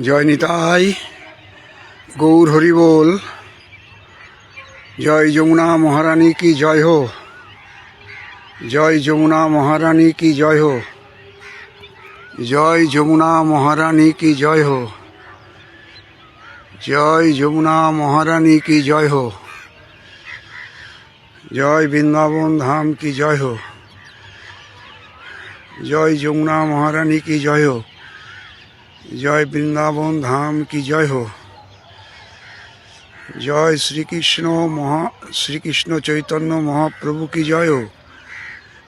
জয় নিতাই গৌর হরি বল। জয় যমুনা মহারানী কি জয় হো। জয় যমুনা মহারানী কি জয় হো। জয় যমুনা মহারানী কি জয় হো। জয় যমুনা মহারানী কি জয় হো। জয় বৃন্দাবন ধাম কি জয় হো। জয় যমুনা মহারানী কি জয় হো। জয় বৃন্দাবন ধাম কি জয় হো। জয় শ্রীকৃষ্ণ চৈতন্য মহাপ্রভু কি জয় হো।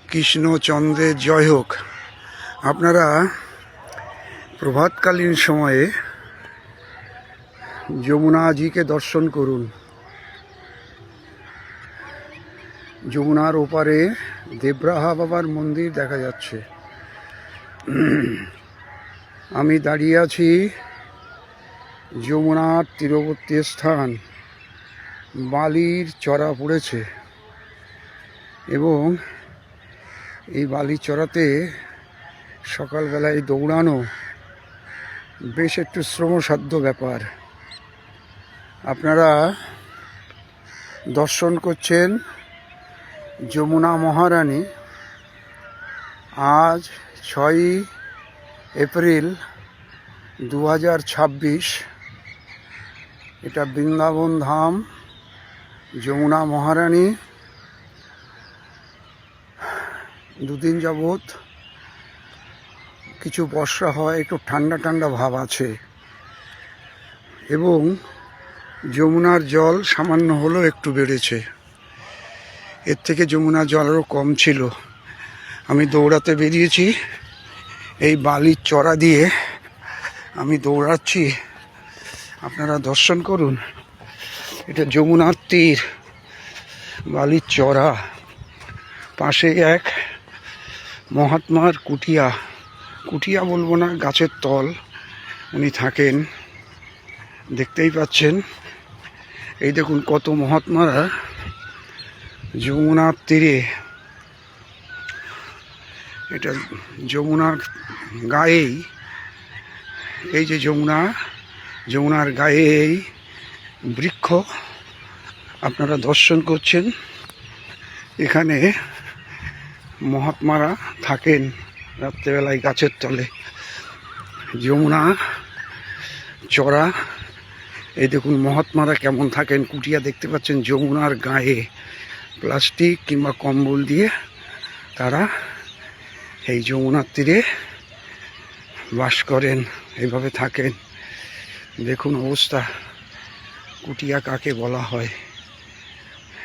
কৃষ্ণচন্দ্রের জয় হোক। আপনারা প্রভাতকালীন সময়ে যমুনাজিকে দর্শন করুন। যমুনার ওপারে দেবরাহা বাবার মন্দির দেখা যাচ্ছে। আমি দাঁড়িয়ে আছি যমুনার তীরবর্তী স্থান। বালির চড়া পড়েছে এবং এই বালির চড়াতে সকালবেলায় দৌড়ানো বেশ একটু শ্রমসাধ্য ব্যাপার। আপনারা দর্শন করছেন যমুনা মহারানী। আজ 6 এপ্রিল 2026। এটা বৃন্দাবন ধাম যমুনা মহারানী। দুদিন যাবৎ কিছু বর্ষা হয়, একটু ঠান্ডা ঠান্ডা ভাব আছে এবং যমুনার জল সামান্য হলেও একটু বেড়েছে। এর থেকে যমুনার জল আরও কম ছিল। আমি দৌড়াতে বেরিয়েছি, এই বালির চড়া দিয়ে আমি দৌড়াচ্ছি। আপনারা দর্শন করুন। এটা যমুনার তীর, বালির চড়া, পাশে এক মহাত্মার কুটিয়া বলবো না, গাছের তল উনি থাকেন। দেখতেই পাচ্ছেন, এই দেখুন কত মহাত্মারা যমুনার তীরে। এটা যমুনার গায়েই, এই যে যমুনার গায়ে এই বৃক্ষ আপনারা দর্শন করছেন। এখানে মহাত্মারা থাকেন রাত্রেবেলায় গাছের তলে। যমুনা চড়া, এই দেখুন মহাত্মারা কেমন থাকেন। কুটিয়া দেখতে পাচ্ছেন যমুনার গায়ে, প্লাস্টিক কিংবা কম্বল দিয়ে তারা এই যমুনার তীরে বাস করেন, এইভাবে থাকেন। দেখুন অবস্থা, কুটিয়া কাকে বলা হয়।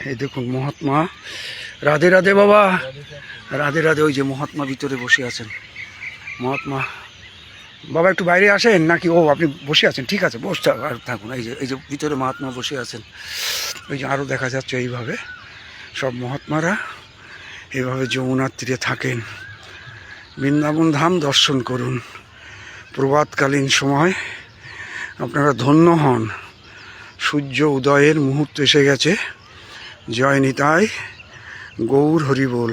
এই দেখুন মহাত্মা। রাধে রাধে বাবা, রাধে রাধে। ওই যে মহাত্মা ভিতরে বসে আছেন। মহাত্মা বাবা একটু বাইরে আসেন নাকি? ও আপনি বসে আছেন, ঠিক আছে বসতে আর থাকুন। এই যে ভিতরে মহাত্মা বসে আছেন। ওই যে আরও দেখা যাচ্ছে এইভাবে সব মহাত্মারা এইভাবে যমুনার তীরে থাকেন। বৃন্দাবন ধাম দর্শন করুন প্রভাতকালীন সময়, আপনারা ধন্য হন। সূর্য উদয়ের মুহূর্ত এসে গেছে। জয় নিতাই গৌর হরি বল।